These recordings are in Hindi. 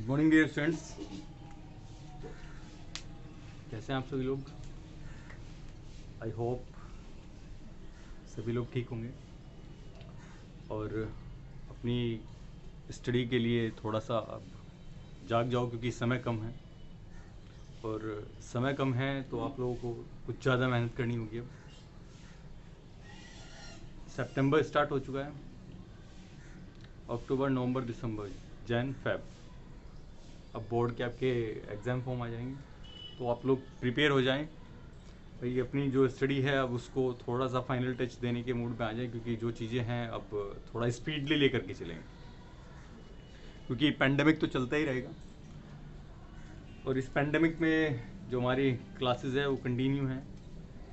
गुड मॉर्निंग डियर स्टूडेंट्स, कैसे हैं आप सभी लोग। आई होप सभी लोग ठीक होंगे और अपनी स्टडी के लिए थोड़ा सा अब जाग जाओ, क्योंकि समय कम है और समय कम है तो आप लोगों को कुछ ज़्यादा मेहनत करनी होगी। अब सितंबर स्टार्ट हो चुका है, अक्टूबर नवंबर दिसंबर जैन फेब, अब बोर्ड के आपके एग्ज़ाम फॉर्म आ जाएंगे, तो आप लोग प्रिपेयर हो जाएं भाई। अपनी जो स्टडी है अब उसको थोड़ा सा फाइनल टच देने के मूड पे आ जाए, क्योंकि जो चीज़ें हैं अब थोड़ा स्पीडली लेकर के चलेंगे, क्योंकि पेंडेमिक तो चलता ही रहेगा और इस पेंडेमिक में जो हमारी क्लासेस है वो कंटिन्यू हैं।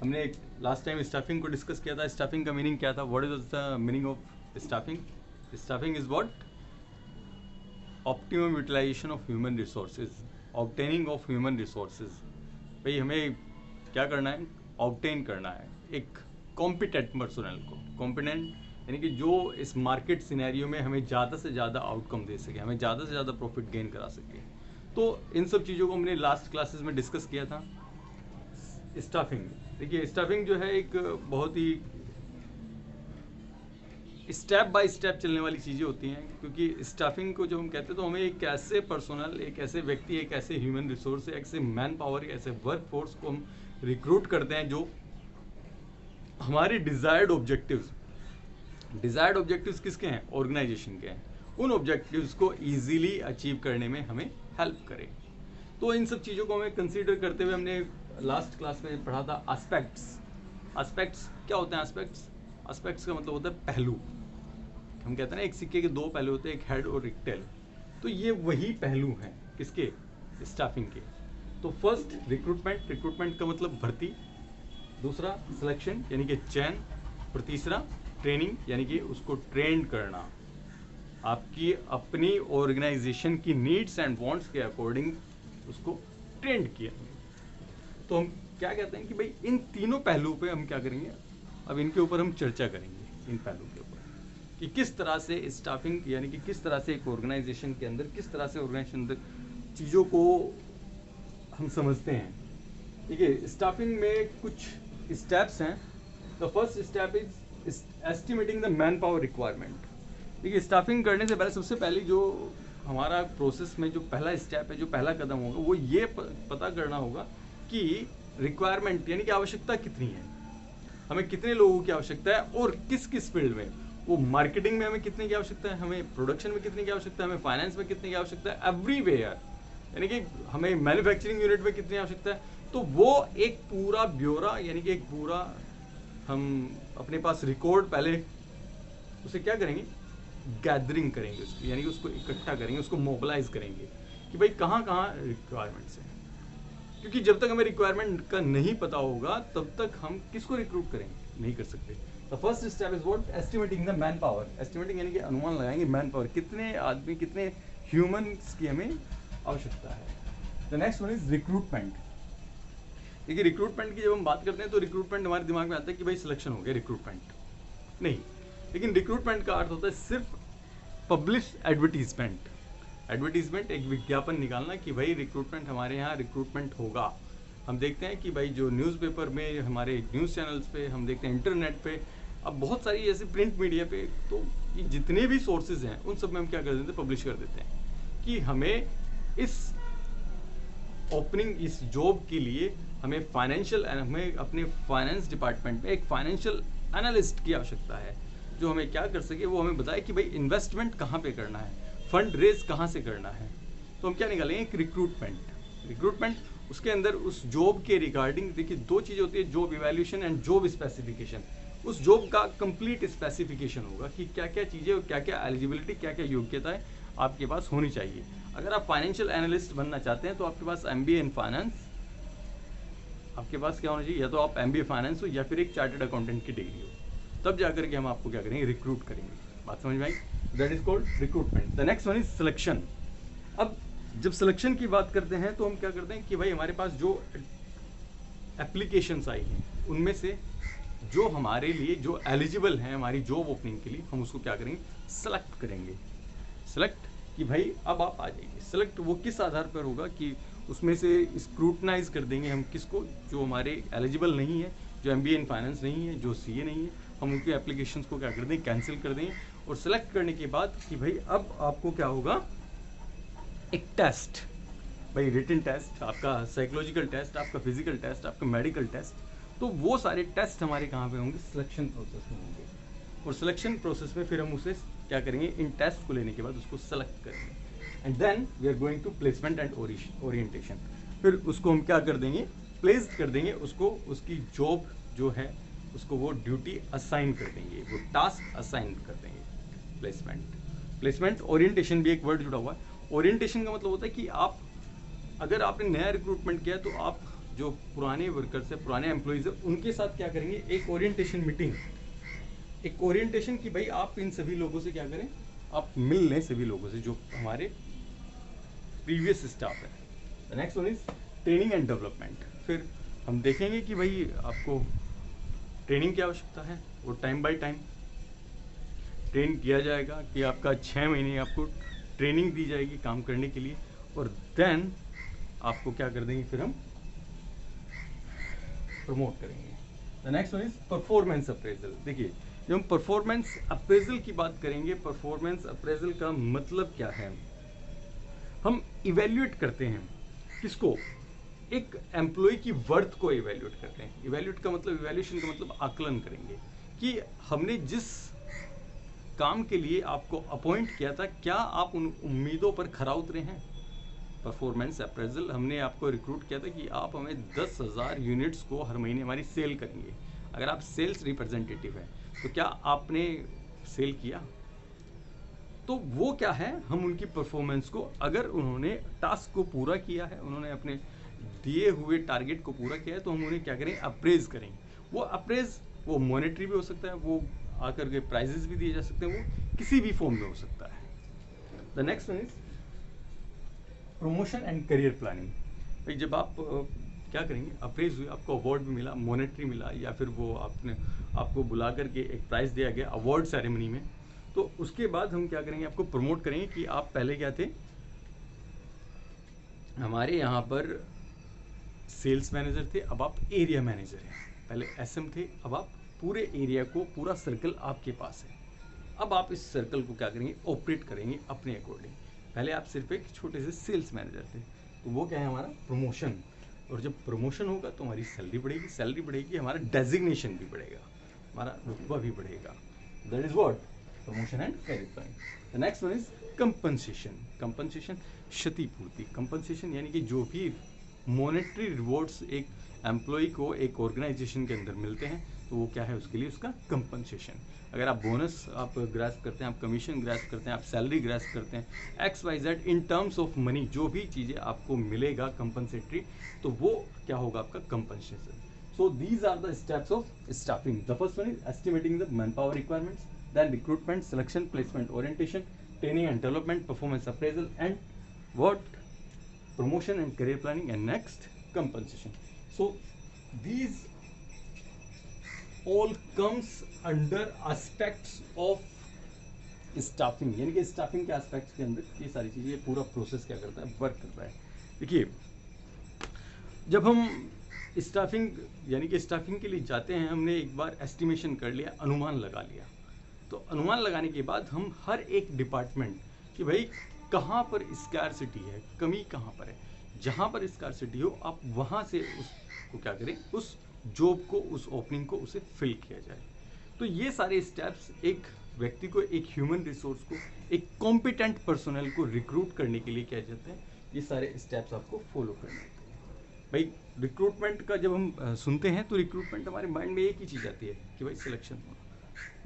हमने लास्ट टाइम स्टाफिंग को डिस्कस किया था। स्टाफिंग का मीनिंग क्या था? What is the meaning of staffing? Staffing is what? Optimum utilisation of human resources, obtaining of human resources. भाई हमें क्या करना है? ऑब्टेन करना है एक कॉम्पिटेंट पर्सनल को। कॉम्पिटेंट यानी कि जो इस मार्केट सिनेरियो में हमें ज़्यादा से ज़्यादा आउटकम दे सके, हमें ज़्यादा से ज़्यादा प्रॉफिट गेन करा सके। तो इन सब चीज़ों को हमने लास्ट क्लासेस में डिस्कस किया था। स्टाफिंग, देखिए स्टाफिंग जो है एक बहुत ही स्टेप बाय स्टेप चलने वाली चीज़ें होती हैं, क्योंकि स्टाफिंग को जो हम कहते हैं तो हमें एक ऐसे पर्सनल, एक ऐसे व्यक्ति, एक ऐसे ह्यूमन रिसोर्स, एक ऐसे मैन पावर, एक ऐसे वर्क फोर्स को हम रिक्रूट करते हैं जो हमारे डिज़ायर्ड ऑब्जेक्टिव्स किसके हैं? ऑर्गेनाइजेशन के हैं। उन ऑब्जेक्टिव्स को ईजिली अचीव करने में हमें हेल्प करें। तो इन सब चीज़ों को हमें कंसीडर करते हुए हमने लास्ट क्लास में पढ़ा था एस्पेक्ट्स क्या होते हैं? एस्पेक्ट्स का मतलब होता है पहलू। हम कहते हैं ना एक सिक्के के दो पहलू होते हैं, एक हेड और एक टेल। तो ये वही पहलू हैं किसके? स्टाफिंग के। तो फर्स्ट रिक्रूटमेंट का मतलब भर्ती, दूसरा सिलेक्शन यानी कि चयन, और तीसरा ट्रेनिंग यानी कि उसको ट्रेन करना, आपकी अपनी ऑर्गेनाइजेशन की नीड्स एंड वांट्स के अकॉर्डिंग उसको ट्रेंड किया। तो हम क्या कहते हैं कि भाई इन तीनों पहलू पे हम क्या करेंगे, अब इनके ऊपर हम चर्चा करेंगे, इन पहलू के ऊपर कि किस तरह से स्टाफिंग यानी कि किस तरह से एक ऑर्गेनाइजेशन के अंदर, किस तरह से ऑर्गेनाइजेशन अंदर चीज़ों को हम समझते हैं। ठीक है, स्टाफिंग में कुछ स्टेप्स हैं। The first step is estimating the man power requirement. देखिए स्टाफिंग करने से पहले सबसे पहले जो हमारा प्रोसेस में जो पहला स्टेप है, जो पहला कदम होगा, वो ये पता करना होगा कि रिक्वायरमेंट यानी कि आवश्यकता कितनी है, हमें कितने लोगों की आवश्यकता है और किस किस फील्ड में। वो मार्केटिंग में हमें कितने की आवश्यकता है, हमें प्रोडक्शन में कितने की आवश्यकता है, हमें फाइनेंस में कितने की आवश्यकता है, एवरीवेयर यानी कि हमें मैन्युफैक्चरिंग यूनिट में कितनी आवश्यकता है। तो वो एक पूरा ब्यौरा यानी कि एक पूरा हम अपने पास रिकॉर्ड पहले उसे क्या करेंगे? गैदरिंग करेंगे उसकी, यानी कि उसको इकट्ठा करेंगे, उसको मोबिलाइज करेंगे कि भाई कहाँ कहाँ रिक्वायरमेंट्स हैं। क्योंकि जब तक हमें रिक्वायरमेंट का नहीं पता होगा तब तक हम किसको रिक्रूट करेंगे? नहीं कर सकते। The first step is what? Estimating the man power. Estimating यानी कि अनुमान लगाएंगे मैन पावर, कितने आदमी, कितने ह्यूमंस की हमें आवश्यकता है। The next one is recruitment. देखिए रिक्रूटमेंट की जब हम बात करते हैं तो रिक्रूटमेंट हमारे दिमाग में आता है कि भाई सिलेक्शन हो गया, रिक्रूटमेंट नहीं। लेकिन रिक्रूटमेंट का अर्थ होता है सिर्फ पब्लिश एडवर्टीजमेंट। एडवर्टीजमेंट एक विज्ञापन निकालना कि भाई रिक्रूटमेंट, हमारे यहाँ रिक्रूटमेंट होगा। हम देखते हैं कि भाई जो न्यूज़पेपर में, हमारे न्यूज़ चैनल्स पे, हम देखते हैं इंटरनेट पे, अब बहुत सारी ऐसे प्रिंट मीडिया पे, तो ये जितने भी सोर्सेज हैं उन सब में हम क्या कर देते हैं? पब्लिश कर देते हैं कि हमें इस ओपनिंग, इस जॉब के लिए हमें हमें अपने फाइनेंस डिपार्टमेंट में एक फाइनेंशियल एनालिस्ट की आवश्यकता है, जो हमें क्या कर सके, वो हमें बताए कि भाई इन्वेस्टमेंट कहाँ पे करना है, फंड रेज कहाँ से करना है। तो हम क्या निकालेंगे? एक रिक्रूटमेंट उसके अंदर उस जॉब के रिगार्डिंग, देखिए दो चीज़ होती है, job evaluation and job specification. उस जॉब का कंप्लीट स्पेसिफिकेशन होगा कि क्या क्या चीज़ें और क्या क्या एलिजिबिलिटी, क्या क्या योग्यताएं आपके पास होनी चाहिए। अगर आप फाइनेंशियल एनालिस्ट बनना चाहते हैं तो आपके पास MBA इन फाइनेंस, आपके पास क्या होना चाहिए? या तो आप MBA फाइनेंस हो या फिर एक चार्टर्ड अकाउंटेंट की डिग्री हो, तब जाकर के हम आपको क्या करेंगे? रिक्रूट करेंगे। बात समझ में आई? That is called recruitment. The next one is selection. अब जब सिलेक्शन की बात करते हैं तो हम क्या करते हैं कि भाई हमारे पास जो एप्लीकेशंस आई हैं उनमें से जो हमारे लिए जो एलिजिबल हैं हमारी जॉब ओपनिंग के लिए, हम उसको क्या करेंगे? सेलेक्ट करेंगे। सेलेक्ट कि भाई अब आप आ जाइए। सेलेक्ट वो किस आधार पर होगा कि उसमें से स्क्रूटनाइज कर देंगे हम किसको, जो हमारे एलिजिबल नहीं है, जो एमबीए इन फाइनेंस नहीं है, जो सीए नहीं है, हम उनके एप्लीकेशंस को क्या कर दें, कैंसिल कर दें। और सेलेक्ट करने के बाद कि भाई अब आपको क्या होगा, एक टेस्ट, भाई रिटन टेस्ट, आपका साइकोलॉजिकल टेस्ट, आपका फिजिकल टेस्ट, आपका मेडिकल टेस्ट, तो वो सारे टेस्ट हमारे कहाँ पे होंगे, सिलेक्शन प्रोसेस में होंगे। और सिलेक्शन प्रोसेस में फिर हम उसे क्या करेंगे, इन टेस्ट को लेने के बाद उसको सेलेक्ट करेंगे, and then we are going to placement and orientation. फिर उसको हम क्या कर देंगे, प्लेस कर देंगे उसको, उसकी जॉब जो है उसको वो ड्यूटी असाइन कर देंगे, वो टास्क असाइन कर देंगे। प्लेसमेंट ओरिएंटेशन भी एक वर्ड जुड़ा हुआ है। ओरिएंटेशन का मतलब होता है कि आप, अगर आपने नया रिक्रूटमेंट किया तो आप जो पुराने वर्कर्स है, पुराने एम्प्लॉइज है, उनके साथ क्या करेंगे, एक ओरिएंटेशन मीटिंग, एक ओरिएंटेशन कि भाई आप इन सभी लोगों से क्या करें, आप मिल लें सभी लोगों से जो हमारे प्रीवियस स्टाफ है। Next one is training and development. फिर हम देखेंगे कि भाई आपको ट्रेनिंग की आवश्यकता है, वो टाइम बाय टाइम ट्रेन किया जाएगा कि आपका 6 महीने आपको ट्रेनिंग दी जाएगी काम करने के लिए, और देन आपको क्या कर देंगे, फिर हम प्रमोट करेंगे। The next one is performance appraisal. देखिए जब हम परफॉर्मेंस अप्रेजल की बात करेंगे, परफॉर्मेंस अप्रेजल का मतलब क्या है, हम इवेल्युएट करते हैं किसको, एक एम्प्लॉय की वर्थ को इवेल्युएट करते हैं। इवेल्युएट का मतलब, इवेल्यूएशन का मतलब आकलन करेंगे कि हमने जिस काम के लिए आपको अपॉइंट किया था, क्या आप उन उम्मीदों पर खरा उतरे हैं। परफॉर्मेंस अप्रेजल, हमने आपको रिक्रूट किया था कि आप हमें 10,000 यूनिट्स को हर महीने हमारी सेल करेंगे। अगर आप सेल्स रिप्रेजेंटेटिव हैं तो क्या आपने सेल किया, तो वो क्या है, हम उनकी परफॉर्मेंस को, अगर उन्होंने टास्क को पूरा किया है, उन्होंने अपने दिए हुए टारगेट को पूरा किया है, तो हम उन्हें क्या करें, अप्रेज करेंगे। वो अप्रेज, वो मॉनेटरी भी हो सकता है, वो आकर के प्राइजेस भी दिए जा सकते हैं, वो किसी भी फॉर्म में हो सकता है। The next one is promotion and career planning. भाई जब आप क्या करेंगे, अप्रेज हुए, आपको अवार्ड भी मिला, मॉनेटरी मिला, या फिर वो आपको बुला करके एक प्राइज दिया गया अवार्ड सेरेमनी में, तो उसके बाद हम क्या करेंगे, आपको प्रमोट करेंगे कि आप पहले क्या थे, हमारे यहाँ पर सेल्स मैनेजर थे, अब आप एरिया मैनेजर हैं। पहले एसएम थे, अब आप पूरे एरिया को, पूरा सर्कल आपके पास है। अब आप इस सर्कल को क्या करेंगे, ऑपरेट करेंगे अपने अकॉर्डिंग। पहले आप सिर्फ एक छोटे से सेल्स मैनेजर थे, तो वो क्या है, हमारा प्रमोशन। और जब प्रमोशन होगा तो हमारी सैलरी बढ़ेगी, सैलरी बढ़ेगी, हमारा डेजिग्नेशन भी बढ़ेगा, हमारा रुतबा भी बढ़ेगा। That is what promotion and career planning. The next one is compensation. Compensation क्षतिपूर्ति। कंपनसेशन यानी कि जो भी मॉनेटरी रिवॉर्ड्स एक एम्प्लॉय को एक ऑर्गेनाइजेशन के अंदर मिलते हैं, तो वो क्या है, उसके लिए उसका कंपनसेशन। अगर आप बोनस आप ग्रास्प करते हैं, आप कमीशन ग्रास्प करते हैं, आप सैलरी ग्रास्प करते हैं, XYZ in terms of money, जो भी चीज़ें आपको मिलेगा कंपनसेटरी, तो वो क्या होगा, आपका compensation. So these are the steps of staffing. The first one is estimating the manpower requirements, then recruitment, selection, placement, orientation, training and development, performance appraisal, and what, promotion and career planning, and next compensation. So these all comes under aspects of staffing, यानी कि staffing के aspects के अंदर ये सारी चीज़ें, पूरा प्रोसेस क्या करता है, वर्क करता है। देखिए जब हम स्टाफिंग यानी कि स्टाफिंग के लिए जाते हैं, हमने एक बार एस्टिमेशन कर लिया, अनुमान लगा लिया, तो अनुमान लगाने के बाद हम हर एक डिपार्टमेंट कि भाई कहाँ पर स्कार्सिटी है, कमी कहाँ पर है, जहाँ पर स्कार्सिटी हो आप वहाँ से उसको क्या करें, उस जॉब को, उस ओपनिंग को, उसे फिल किया जाए। तो ये सारे स्टेप्स एक व्यक्ति को, एक ह्यूमन रिसोर्स को, एक कॉम्पिटेंट पर्सनल को रिक्रूट करने के लिए क्या जाते हैं, ये सारे स्टेप्स आपको फॉलो करने होते हैं। भाई रिक्रूटमेंट का जब हम सुनते हैं तो रिक्रूटमेंट हमारे माइंड में एक ही चीज़ आती है कि भाई सिलेक्शन होना,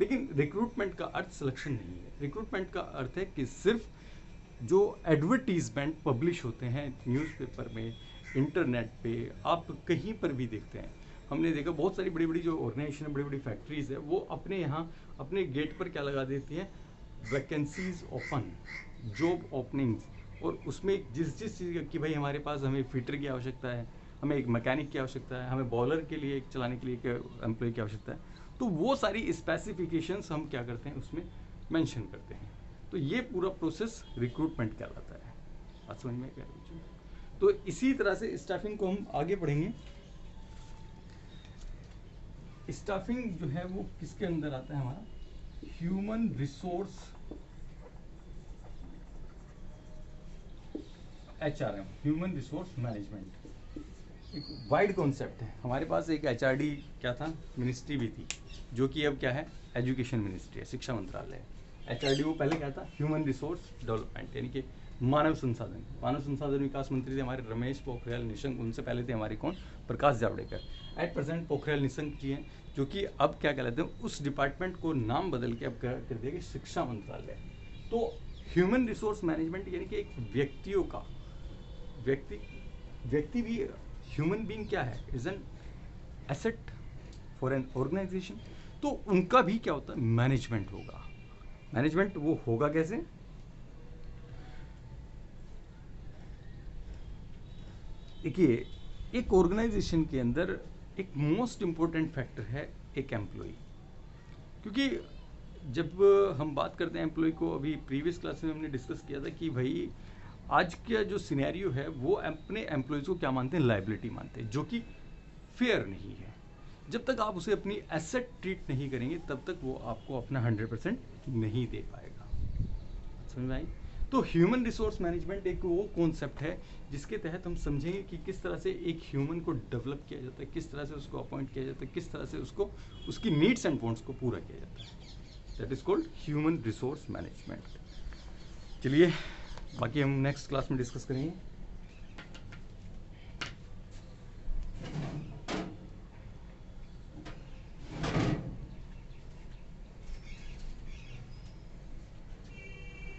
लेकिन रिक्रूटमेंट का अर्थ सिलेक्शन नहीं है। रिक्रूटमेंट का अर्थ है कि सिर्फ जो एडवर्टीजमेंट पब्लिश होते हैं न्यूज़पेपर में, इंटरनेट पे, आप कहीं पर भी देखते हैं, हमने देखा बहुत सारी बड़ी बड़ी जो ऑर्गेनाइजेशन है, बड़ी बड़ी फैक्ट्रीज है, वो अपने यहाँ अपने गेट पर क्या लगा देती हैं, वैकेंसीज ओपन, जॉब ओपनिंग्स, और उसमें जिस चीज़ की भाई हमारे पास, हमें फिटर की आवश्यकता है, हमें एक मैकेनिक की आवश्यकता है, हमें बॉलर के लिए एक चलाने के लिए एक एम्प्लॉय की आवश्यकता है, तो वो सारी स्पेसिफिकेशंस हम क्या करते हैं उसमें मेंशन करते हैं। तो ये पूरा प्रोसेस रिक्रूटमेंट कहलाता है। बात समझ में क्या है? तो इसी तरह से स्टाफिंग को हम आगे पढ़ेंगे। स्टाफिंग जो है वो किसके अंदर आता है? हमारा human resource HRM, human resource management. एक वाइड कॉन्सेप्ट है। हमारे पास एक HRD क्या था, मिनिस्ट्री भी थी, जो कि अब क्या है, एजुकेशन मिनिस्ट्री है, शिक्षा मंत्रालय है। HRD वो पहले क्या था, ह्यूमन रिसोर्स डेवलपमेंट, यानी कि मानव संसाधन विकास मंत्री थे हमारे रमेश पोखरियाल निशंक। उनसे पहले थे हमारे कौन, प्रकाश जावड़ेकर। एट प्रेजेंट पोखरियाल निशंक जी हैं, जो कि अब क्या कहलाते हैं, उस डिपार्टमेंट को नाम बदल के अब कर दिया कि शिक्षा मंत्रालय। तो ह्यूमन रिसोर्स मैनेजमेंट यानी कि एक व्यक्तियों का, व्यक्ति भी, ह्यूमन बीइंग क्या है, is an asset for an organisation. तो उनका भी क्या होता है, मैनेजमेंट होगा। मैनेजमेंट वो होगा कैसे? देखिए, एक ऑर्गेनाइजेशन के अंदर एक मोस्ट इंपॉर्टेंट फैक्टर है एक एम्प्लॉय। क्योंकि जब हम बात करते हैं एम्प्लॉय को, अभी प्रीवियस क्लास में हमने डिस्कस किया था कि भाई आज का जो सिनेरियो है वो अपने एम्प्लॉयज़ को क्या मानते हैं, लाइबिलिटी मानते हैं, जो कि फेयर नहीं है। जब तक आप उसे अपनी एसेट ट्रीट नहीं करेंगे तब तक वो आपको अपना 100% नहीं दे पाएगा। समझ में आई? तो ह्यूमन रिसोर्स मैनेजमेंट एक वो कॉन्सेप्ट है जिसके तहत हम समझेंगे कि किस तरह से एक ह्यूमन को डेवलप किया जाता है, किस तरह से उसको अपॉइंट किया जाता है, किस तरह से उसको उसकी नीड्स एंड वांट्स को पूरा किया जाता है। That is called human resource management. चलिए, बाकी हम नेक्स्ट क्लास में डिस्कस करेंगे।